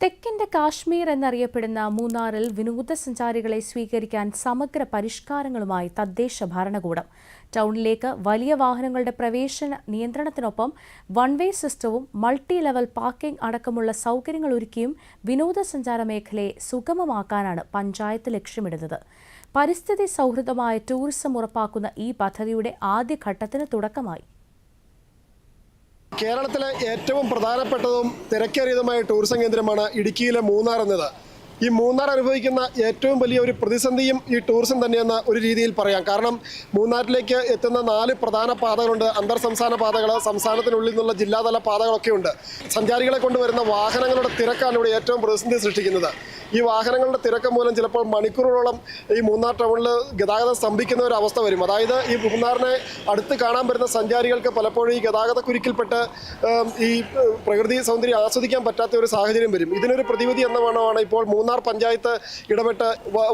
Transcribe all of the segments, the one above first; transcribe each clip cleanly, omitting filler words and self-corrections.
തെക്കിന്റെ കാശ്മീർ എന്നറിയപ്പെടുന്ന മൂന്നാറിൽ വിനോദസഞ്ചാരികളെ സ്വീകരിക്കാൻ സമഗ്ര പരിഷ്കാരങ്ങളുമായി തദ്ദേശ ഭരണകൂടം. ടൗണിലേക്ക് വലിയ വാഹനങ്ങളുടെ പ്രവേശന നിയന്ത്രണത്തിനൊപ്പം വൺ വേ സിസ്റ്റവും മൾട്ടി ലെവൽ പാർക്കിംഗ് അടക്കമുള്ള സൗകര്യങ്ങൾ ഒരുക്കിയും വിനോദസഞ്ചാര മേഖലയെ സുഗമമാക്കാനാണ് പഞ്ചായത്ത് ലക്ഷ്യമിടുന്നത്. പരിസ്ഥിതി സൗഹൃദമായ ടൂറിസം ഉറപ്പാക്കുന്ന ഈ പദ്ധതിയുടെ ആദ്യഘട്ടത്തിന് തുടക്കമായി. കേരളത്തിലെ ഏറ്റവും പ്രധാനപ്പെട്ടതും തിരക്കേറിയതുമായ ടൂറിസം കേന്ദ്രമാണ് ഇടുക്കിയിലെ മൂന്നാർ എന്നത്. ഈ മൂന്നാർ അനുഭവിക്കുന്ന ഏറ്റവും വലിയ ഒരു പ്രതിസന്ധിയും ഈ ടൂറിസം തന്നെയെന്ന ഒരു രീതിയിൽ പറയാം. കാരണം മൂന്നാറിലേക്ക് എത്തുന്ന 4 പ്രധാന പാതകളുണ്ട്. അന്തർ സംസ്ഥാന പാതകൾ, സംസ്ഥാനത്തിനുള്ളിൽ നിന്നുള്ള ജില്ലാതല പാതകളൊക്കെ ഉണ്ട്. സഞ്ചാരികളെ കൊണ്ടുവരുന്ന വാഹനങ്ങളുടെ തിരക്കാണ് ഇവിടെ ഏറ്റവും പ്രതിസന്ധി സൃഷ്ടിക്കുന്നത്. ഈ വാഹനങ്ങളുടെ തിരക്ക് മൂലം ചിലപ്പോൾ മണിക്കൂറുകളോളം ഈ മൂന്നാർ ടൗണിൽ ഗതാഗതം സ്തംഭിക്കുന്ന ഒരു അവസ്ഥ വരും. അതായത് ഈ മൂന്നാറിനെ അടുത്ത് കാണാൻ വരുന്ന സഞ്ചാരികൾക്ക് പലപ്പോഴും ഈ ഗതാഗത കുരുക്കിൽപ്പെട്ട് ഈ പ്രകൃതി സൗന്ദര്യം ആസ്വദിക്കാൻ പറ്റാത്ത ഒരു സാഹചര്യം വരും. ഇതിനൊരു പ്രതിവിധി എന്ന വണ്ണമാണ് ഇപ്പോൾ മൂന്നാർ പഞ്ചായത്ത് ഇടപെട്ട്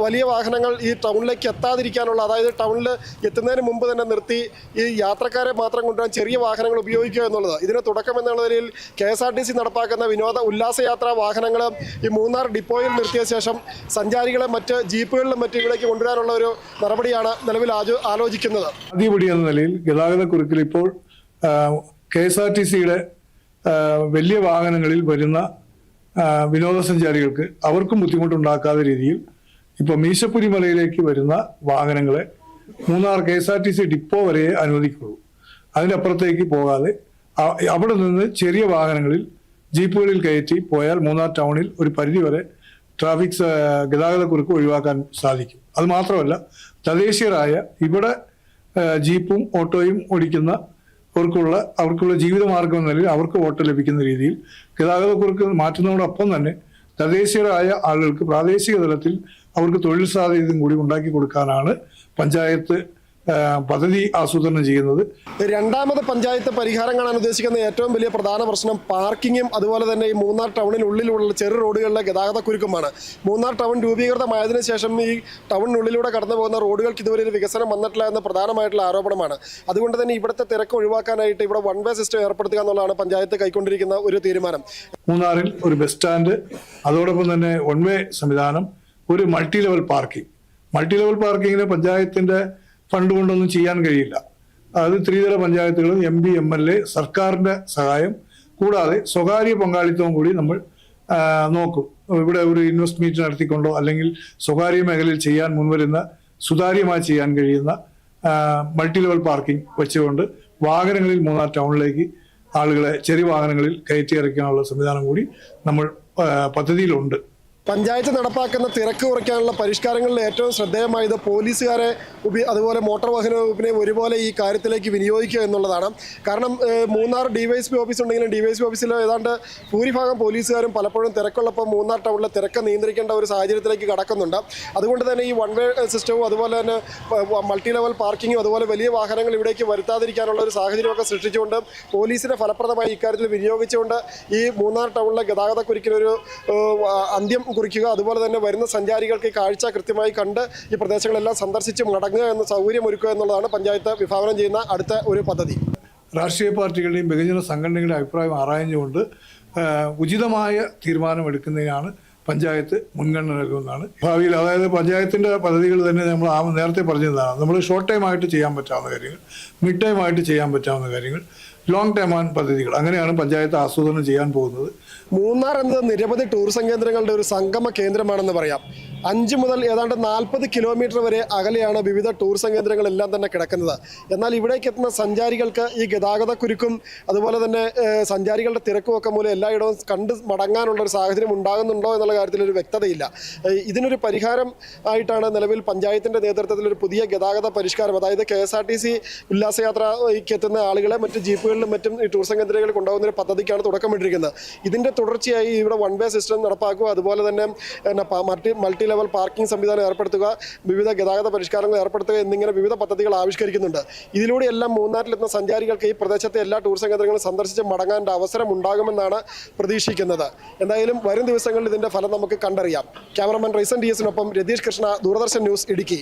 വലിയ വാഹനങ്ങൾ ഈ ടൗണിലേക്ക് എത്താതിരിക്കാനുള്ള, അതായത് ടൗണിൽ എത്തുന്നതിന് മുമ്പ് തന്നെ നിർത്തി ഈ യാത്രക്കാരെ മാത്രം കൊണ്ടുവരാൻ ചെറിയ വാഹനങ്ങൾ ഉപയോഗിക്കുക എന്നുള്ളത്. ഇതിന് തുടക്കം എന്നുള്ള നിലയിൽ KSRTC നടപ്പാക്കുന്ന വിനോദ ഉല്ലാസയാത്രാ വാഹനങ്ങൾ ഈ മൂന്നാർ ഡിപ്പോയിൽ നിർത്തിയ ശേഷം സഞ്ചാരികളെ മറ്റ് ജീപ്പുകളിലും മറ്റും ഇവിടേക്ക് കൊണ്ടുവരാനുള്ള ഒരു നടപടിയാണ് നിലവിൽ ആലോചിക്കുന്നത്. ആദ്യപടി എന്ന നിലയിൽ ഗതാഗത കുരുക്കിൽ ഇപ്പോൾ KSRTCയുടെ വലിയ വാഹനങ്ങളിൽ വരുന്ന വിനോദസഞ്ചാരികൾക്ക് അവർക്കും ബുദ്ധിമുട്ടുണ്ടാക്കാത്ത രീതിയിൽ ഇപ്പോൾ മീശപ്പുരി മലയിലേക്ക് വരുന്ന വാഹനങ്ങളെ മൂന്നാർ KSRTC ഡിപ്പോ വരെ അനുവദിക്കുള്ളൂ. അതിനപ്പുറത്തേക്ക് പോകാതെ അവിടെ നിന്ന് ചെറിയ വാഹനങ്ങളിൽ ജീപ്പുകളിൽ കയറ്റി പോയാൽ മൂന്നാർ ടൗണിൽ ഒരു പരിധിവരെ ട്രാഫിക് ഗതാഗത കുരുക്ക് ഒഴിവാക്കാൻ സാധിക്കും. അത് മാത്രമല്ല, തദ്ദേശീയരായ ഇവിടെ ജീപ്പും ഓട്ടോയും ഓടിക്കുന്ന അവർക്കുള്ള ജീവിതമാർഗം എന്ന നിലയിൽ അവർക്ക് വോട്ട് ലഭിക്കുന്ന രീതിയിൽ ഗതാഗത കുരുക്ക് മാറ്റുന്നതോടൊപ്പം തന്നെ തദ്ദേശീയരായ ആളുകൾക്ക് പ്രാദേശിക തലത്തിൽ അവർക്ക് തൊഴിൽ സാധ്യതയും കൂടി ഉണ്ടാക്കി കൊടുക്കാനാണ് പഞ്ചായത്ത് പദ്ധതി ആസൂത്രണം ചെയ്യുന്നത്. രണ്ടാമത് പഞ്ചായത്ത് പരിഹാരം കാണാൻ ഉദ്ദേശിക്കുന്ന ഏറ്റവും വലിയ പ്രധാന പ്രശ്നം പാർക്കിങ്ങും അതുപോലെ തന്നെ ഈ മൂന്നാർ ടൗണിനുള്ളിലുള്ള ചെറു റോഡുകളിലെ ഗതാഗത കുരുക്കുമാണ്. മൂന്നാർ ടൗൺ രൂപീകൃതമായതിനു ശേഷം ഈ ടൗണിനുള്ളിലൂടെ കടന്നു പോകുന്ന റോഡുകൾക്ക് ഇതുവരെ ഒരു വികസനം വന്നിട്ടില്ല എന്ന പ്രധാനമായിട്ടുള്ള ആരോപണമാണ്. അതുകൊണ്ട് തന്നെ ഇവിടുത്തെ തിരക്ക് ഒഴിവാക്കാനായിട്ട് ഇവിടെ വൺ വേ സിസ്റ്റം ഏർപ്പെടുത്തുക എന്നുള്ളതാണ് പഞ്ചായത്ത് കൈക്കൊണ്ടിരിക്കുന്ന ഒരു തീരുമാനം. മൂന്നാറിൽ ഒരു ബസ് സ്റ്റാൻഡ്, അതോടൊപ്പം തന്നെ വൺ വേ സംവിധാനം, ഒരു മൾട്ടി ലെവൽ പാർക്കിങ്ങിന് പഞ്ചായത്തിന്റെ ഫണ്ട് കൊണ്ടൊന്നും ചെയ്യാൻ കഴിയില്ല. അത് ത്രിതല പഞ്ചായത്തുകളും MP MLA സർക്കാരിന്റെ സഹായം കൂടാതെ സ്വകാര്യ പങ്കാളിത്തവും കൂടി നമ്മൾ നോക്കും. ഇവിടെ ഒരു ഇൻവെസ്റ്റ് മീറ്റ് നടത്തിക്കൊണ്ടോ അല്ലെങ്കിൽ സ്വകാര്യ മേഖലയിൽ ചെയ്യാൻ മുൻവരുന്ന സുതാര്യമായി ചെയ്യാൻ കഴിയുന്ന മൾട്ടി ലെവൽ പാർക്കിംഗ് വെച്ചുകൊണ്ട് വാഹനങ്ങളിൽ മൂന്നാർ ടൗണിലേക്ക് ആളുകളെ ചെറിയ വാഹനങ്ങളിൽ കയറ്റി ഇറക്കാനുള്ള സംവിധാനം കൂടി നമ്മൾ പദ്ധതിയിലുണ്ട്. പഞ്ചായത്ത് നടപ്പാക്കുന്ന തിരക്ക് കുറയ്ക്കാനുള്ള പരിഷ്കാരങ്ങളിൽ ഏറ്റവും ശ്രദ്ധേയമായത് പോലീസുകാരെ അതുപോലെ മോട്ടോർ വാഹന വകുപ്പിനെ ഒരുപോലെ ഈ കാര്യത്തിലേക്ക് വിനിയോഗിക്കുക എന്നുള്ളതാണ്. കാരണം മൂന്നാർ DYSP ഓഫീസ് ഉണ്ടെങ്കിലും DYSP ഓഫീസിൽ ഏതാണ്ട് ഭൂരിഭാഗം പോലീസുകാരും പലപ്പോഴും തിരക്കുള്ളപ്പോൾ മൂന്നാർ ടൗണിലെ തിരക്ക് നിയന്ത്രിക്കേണ്ട ഒരു സാഹചര്യത്തിലേക്ക് കടക്കുന്നുണ്ട്. അതുകൊണ്ട് തന്നെ ഈ വൺ വേ സിസ്റ്റവും അതുപോലെ തന്നെ മൾട്ടി ലെവൽ പാർക്കിങ്ങും അതുപോലെ വലിയ വാഹനങ്ങൾ ഇവിടേക്ക് വരുത്താതിരിക്കാനുള്ള ഒരു സാഹചര്യമൊക്കെ സൃഷ്ടിച്ചുകൊണ്ട് പോലീസിനെ ഫലപ്രദമായി ഇക്കാര്യത്തിൽ വിനിയോഗിച്ചുകൊണ്ട് ഈ മൂന്നാർ ടൗണിലെ ഗതാഗത കുരുക്കിനൊരു അന്ത്യം കുറിക്കുക, അതുപോലെ തന്നെ വരുന്ന സഞ്ചാരികൾക്ക് ഈ കാഴ്ച കൃത്യമായി കണ്ട് ഈ പ്രദേശങ്ങളെല്ലാം സന്ദർശിച്ച് മടങ്ങുക എന്ന സൗകര്യം ഒരുക്കുക എന്നുള്ളതാണ് പഞ്ചായത്ത് വിഭാവനം ചെയ്യുന്ന അടുത്ത ഒരു പദ്ധതി. രാഷ്ട്രീയ പാർട്ടികളുടെയും ബഹുജന സംഘടനകളുടെ അഭിപ്രായം ആരാഞ്ഞുകൊണ്ട് ഉചിതമായ തീരുമാനമെടുക്കുന്നതിനാണ് പഞ്ചായത്ത് മുൻഗണന നൽകുന്നതാണ്. ഭാവിയിൽ അതായത് പഞ്ചായത്തിൻ്റെ പദ്ധതികൾ തന്നെ നമ്മൾ നേരത്തെ പറഞ്ഞതാണ്. നമ്മൾ ഷോർട്ട് ടൈം ആയിട്ട് ചെയ്യാൻ പറ്റാവുന്ന കാര്യങ്ങൾ, മിഡ് ടൈം ആയിട്ട് ചെയ്യാൻ പറ്റാവുന്ന കാര്യങ്ങൾ, ലോങ് ടൈം പദ്ധതികൾ, അങ്ങനെയാണ് പഞ്ചായത്ത് ആസൂത്രണം ചെയ്യാൻ പോകുന്നത്. മൂന്നാർ എന്നത് നിരവധി ടൂറിസം കേന്ദ്രങ്ങളുടെ ഒരു സംഗമ കേന്ദ്രമാണെന്ന് പറയാം. 5 മുതൽ ഏതാണ്ട് 40 കിലോമീറ്റർ വരെ അകലെയാണ് വിവിധ ടൂറിസം കേന്ദ്രങ്ങളെല്ലാം തന്നെ കിടക്കുന്നത്. എന്നാൽ ഇവിടേക്ക് എത്തുന്ന സഞ്ചാരികൾക്ക് ഈ ഗതാഗത കുരുക്കും അതുപോലെ തന്നെ സഞ്ചാരികളുടെ തിരക്കും ഒക്കെ മൂലം എല്ലായിടവും കണ്ട് മടങ്ങാനുള്ള ഒരു സാഹചര്യം ഉണ്ടാകുന്നുണ്ടോ എന്നുള്ള കാര്യത്തിൽ ഒരു വ്യക്തതയില്ല. ഇതിനൊരു പരിഹാരം ആയിട്ടാണ് നിലവിൽ പഞ്ചായത്തിൻ്റെ നേതൃത്വത്തിൽ ഒരു പുതിയ ഗതാഗത പരിഷ്കാരം, അതായത് KSRTC ഉല്ലാസയാത്രയ്ക്ക് എത്തുന്ന ആളുകളെ മറ്റ് ജീപ്പുകളിലും മറ്റും ഈ ടൂറിസം കേന്ദ്രങ്ങളിൽ കൊണ്ടുപോകുന്ന ഒരു പദ്ധതിക്കാണ് തുടക്കമിട്ടിരിക്കുന്നത്. ഇതിൻ്റെ തുടർച്ചയായി ഇവിടെ വൺ വേ സിസ്റ്റം നടപ്പാക്കുക, അതുപോലെ തന്നെ മൾട്ടി ലെവൽ പാർക്കിംഗ് സംവിധാനം ഏർപ്പെടുത്തുക, വിവിധ ഗതാഗത പരിഷ്കാരങ്ങൾ ഏർപ്പെടുത്തുക എന്നിങ്ങനെ വിവിധ പദ്ധതികൾ ആവിഷ്കരിക്കുന്നുണ്ട്. ഇതിലൂടെയെല്ലാം മൂന്നാറിലെത്തുന്ന സഞ്ചാരികൾക്ക് ഈ പ്രദേശത്തെ എല്ലാ ടൂറിസം കേന്ദ്രങ്ങളും സന്ദർശിച്ച് മടങ്ങാൻ അവസരം ഉണ്ടാകുമെന്നാണ് പ്രതീക്ഷിക്കുന്നത്. എന്തായാലും വരും ദിവസങ്ങളിൽ ഇതിൻ്റെ ഫലം നമുക്ക് കണ്ടറിയാം. Cameraman Ryzen DS Ratheesh Krishna, Doordarshan news, Idukki.